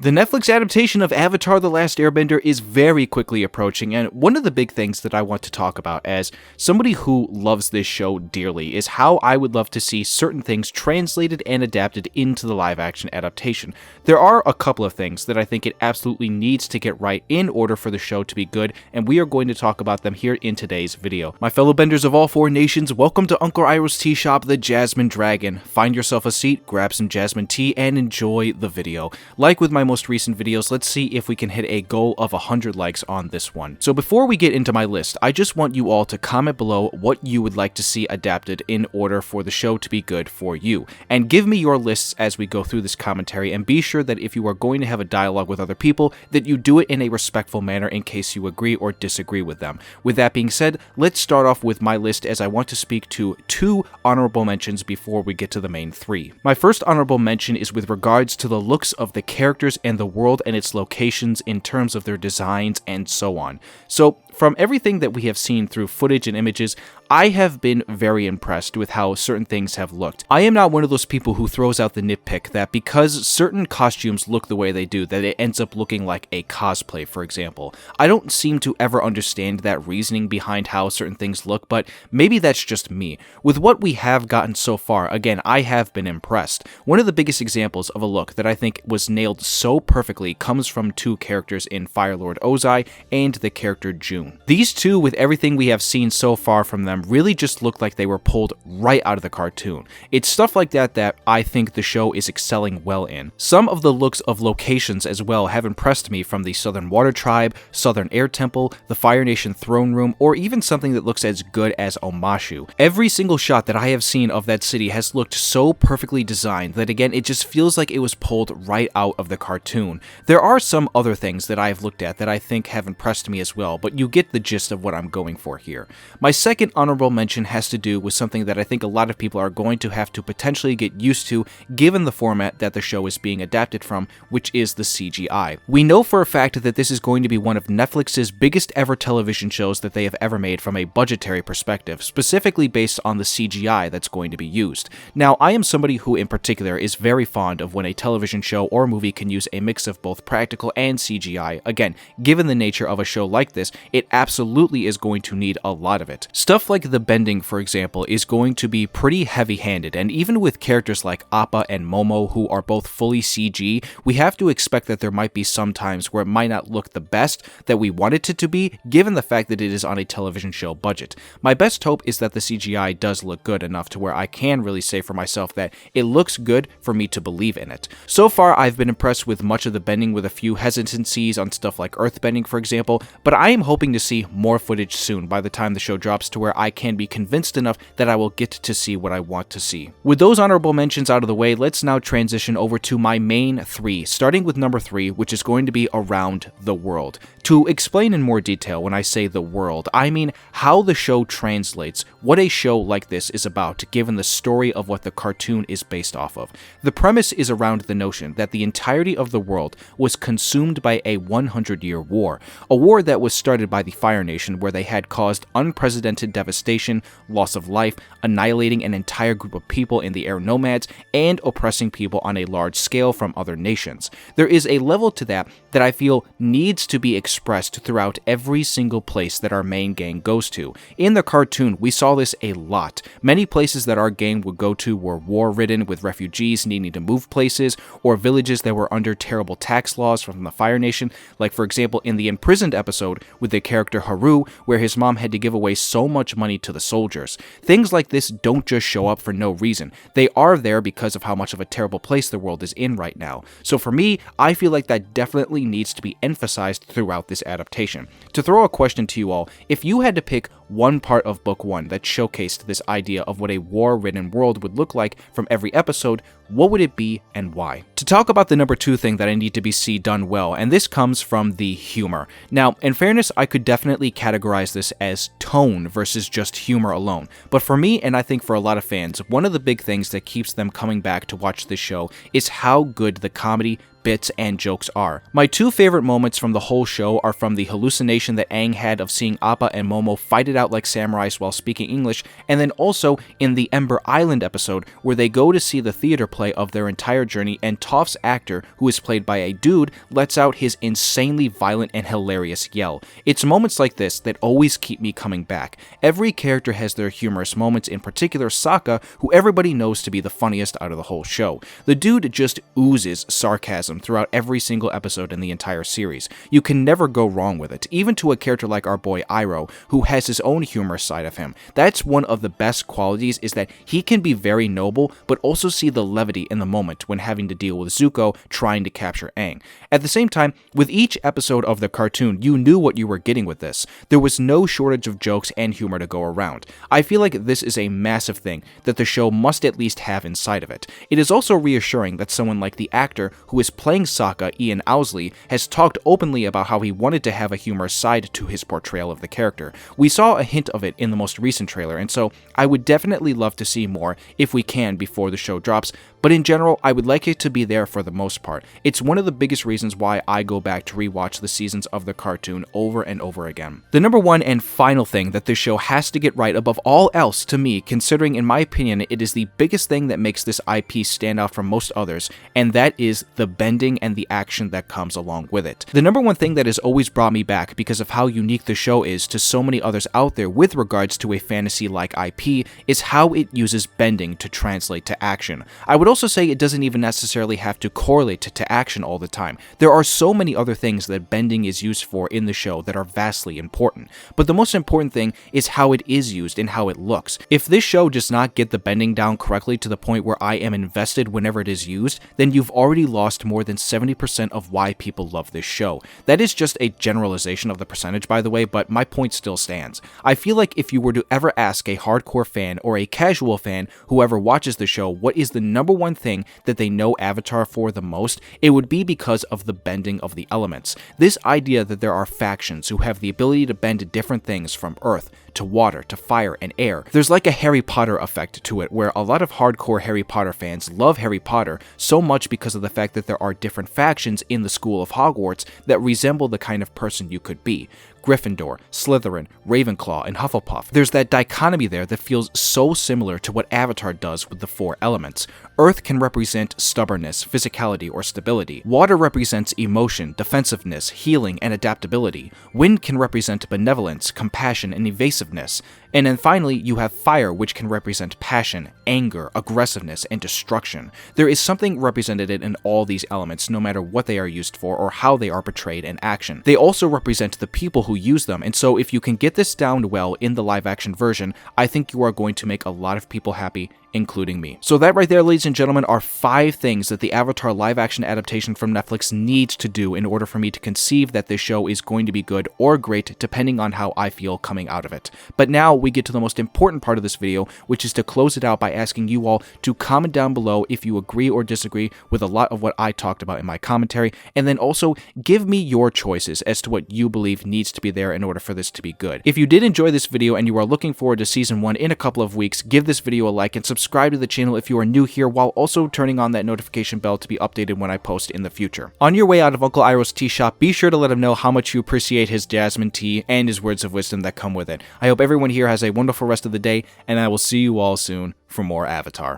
The Netflix adaptation of Avatar The Last Airbender is very quickly approaching, and one of the big things that I want to talk about as somebody who loves this show dearly is how I would love to see certain things translated and adapted into the live-action adaptation. There are a couple of things that I think it absolutely needs to get right in order for the show to be good, and we are going to talk about them here in today's video. My fellow benders of all four nations, welcome to Uncle Iroh's Tea Shop, the Jasmine Dragon. Find yourself a seat, grab some jasmine tea, and enjoy the video. Like with my most recent videos, let's see if we can hit a goal of 100 likes on this one. So before we get into my list, I just want you all to comment below what you would like to see adapted in order for the show to be good for you. And give me your lists as we go through this commentary, and be sure that if you are going to have a dialogue with other people, that you do it in a respectful manner in case you agree or disagree with them. With that being said, let's start off with my list, as I want to speak to 2 honorable mentions before we get to the main 3. My first honorable mention is with regards to the looks of the characters and the world and its locations in terms of their designs and so on. So from everything that we have seen through footage and images, I have been very impressed with how certain things have looked. I am not one of those people who throws out the nitpick that because certain costumes look the way they do, that it ends up looking like a cosplay, for example. I don't seem to ever understand that reasoning behind how certain things look, but maybe that's just me. With what we have gotten so far, again, I have been impressed. One of the biggest examples of a look that I think was nailed so perfectly comes from 2 characters in Fire Lord Ozai and the character June. These two, with everything we have seen so far from them, really just look like they were pulled right out of the cartoon. It's stuff like that that I think the show is excelling well in. Some of the looks of locations as well have impressed me, from the Southern Water Tribe, Southern Air Temple, the Fire Nation Throne Room, or even something that looks as good as Omashu. Every single shot that I have seen of that city has looked so perfectly designed that, again, it just feels like it was pulled right out of the cartoon. There are some other things that I have looked at that I think have impressed me as well, but you get the gist of what I'm going for here. My second honorable mention has to do with something that I think a lot of people are going to have to potentially get used to given the format that the show is being adapted from, which is the CGI. We know for a fact that this is going to be one of Netflix's biggest ever television shows that they have ever made from a budgetary perspective, specifically based on the CGI that's going to be used. Now, I am somebody who in particular is very fond of when a television show or movie can use a mix of both practical and CGI. Again, given the nature of a show like this, it absolutely is going to need a lot of it. Stuff like the bending, for example, is going to be pretty heavy-handed, and even with characters like Appa and Momo, who are both fully CG, we have to expect that there might be some times where it might not look the best that we want it to be, given the fact that it is on a television show budget. My best hope is that the CGI does look good enough to where I can really say for myself that it looks good for me to believe in it. So far, I've been impressed with much of the bending, with a few hesitancies on stuff like earthbending, for example, but I am hoping to see more footage soon by the time the show drops to where I can be convinced enough that I will get to see what I want to see. With those honorable mentions out of the way, let's now transition over to my main 3, starting with number 3, which is going to be around the world. To explain in more detail, when I say the world, I mean how the show translates what a show like this is about, given the story of what the cartoon is based off of. The premise is around the notion that the entirety of the world was consumed by a 100-year war, a war that was started by the Fire Nation, where they had caused unprecedented devastation, loss of life, annihilating an entire group of people in the air nomads, and oppressing people on a large scale from other nations. There is a level to that I feel needs to be expressed throughout every single place that our main gang goes to. In the cartoon, we saw this a lot. Many places that our gang would go to were war-ridden, with refugees needing to move places, or villages that were under terrible tax laws from the Fire Nation, like for example in the Imprisoned episode with the character Haru, where his mom had to give away so much money to the soldiers. Things like this don't just show up for no reason. They are there because of how much of a terrible place the world is in right now. So for me, I feel like that definitely needs to be emphasized throughout this adaptation. To throw a question to you all, if you had to pick one part of Book 1 that showcased this idea of what a war-ridden world would look like from every episode, what would it be and why? To talk about the number 2 thing that I need to see done well, and this comes from the humor. Now, in fairness, I could definitely categorize this as tone versus just humor alone, but for me, and I think for a lot of fans, one of the big things that keeps them coming back to watch this show is how good the comedy, bits and jokes are. My two favorite moments from the whole show are from the hallucination that Aang had of seeing Appa and Momo fight it out like samurais while speaking English, and then also in the Ember Island episode where they go to see the theater play of their entire journey, and Toph's actor, who is played by a dude, lets out his insanely violent and hilarious yell. It's moments like this that always keep me coming back. Every character has their humorous moments, in particular Sokka, who everybody knows to be the funniest out of the whole show. The dude just oozes sarcasm throughout every single episode in the entire series. You can never go wrong with it, even to a character like our boy Iroh, who has his own humorous side of him. That's one of the best qualities, is that he can be very noble, but also see the levity in the moment when having to deal with Zuko trying to capture Aang. At the same time, with each episode of the cartoon, you knew what you were getting with this. There was no shortage of jokes and humor to go around. I feel like this is a massive thing that the show must at least have inside of it. It is also reassuring that someone like the actor who is playing Sokka, Ian Owsley, has talked openly about how he wanted to have a humorous side to his portrayal of the character. We saw a hint of it in the most recent trailer, and so I would definitely love to see more if we can before the show drops, but in general, I would like it to be there for the most part. It's one of the biggest reasons why I go back to rewatch the seasons of the cartoon over and over again. The number one and final thing that this show has to get right above all else to me, considering in my opinion it is the biggest thing that makes this IP stand out from most others, and that is the bending and the action that comes along with it. The number one thing that has always brought me back because of how unique the show is to so many others out there with regards to a fantasy-like IP is how it uses bending to translate to action. I would also say it doesn't even necessarily have to correlate to action all the time. There are so many other things that bending is used for in the show that are vastly important, but the most important thing is how it is used and how it looks. If this show does not get the bending down correctly to the point where I am invested whenever it is used, then you've already lost more than 70% of why people love this show. That is just a generalization of the percentage, by the way, but my point still stands. I feel like if you were to ever ask a hardcore fan or a casual fan, whoever watches the show, what is the number one thing that they know Avatar for the most, it would be because of the bending of the elements. This idea that there are factions who have the ability to bend different things from earth to water to fire and air. There's like a Harry Potter effect to it, where a lot of hardcore Harry Potter fans love Harry Potter so much because of the fact that there are different factions in the school of Hogwarts that resemble the kind of person you could be. Gryffindor, Slytherin, Ravenclaw, and Hufflepuff. There's that dichotomy there that feels so similar to what Avatar does with the four elements. Earth can represent stubbornness, physicality, or stability. Water represents emotion, defensiveness, healing, and adaptability. Wind can represent benevolence, compassion, and evasiveness. And then finally, you have fire, which can represent passion, anger, aggressiveness, and destruction. There is something represented in all these elements, no matter what they are used for or how they are portrayed in action. They also represent the people who use them, and so if you can get this down well in the live-action version, I think you are going to make a lot of people happy, including me. So that right there, ladies and gentlemen, are 5 things that the Avatar live-action adaptation from Netflix needs to do in order for me to conceive that this show is going to be good or great, depending on how I feel coming out of it. But now we get to the most important part of this video, which is to close it out by asking you all to comment down below if you agree or disagree with a lot of what I talked about in my commentary, and then also give me your choices as to what you believe needs to be there in order for this to be good. If you did enjoy this video and you are looking forward to season 1 in a couple of weeks, give this video a like and subscribe to the channel if you are new here, while also turning on that notification bell to be updated when I post in the future. On your way out of Uncle Iroh's tea shop, be sure to let him know how much you appreciate his jasmine tea and his words of wisdom that come with it. I hope everyone here has a wonderful rest of the day, and I will see you all soon for more Avatar.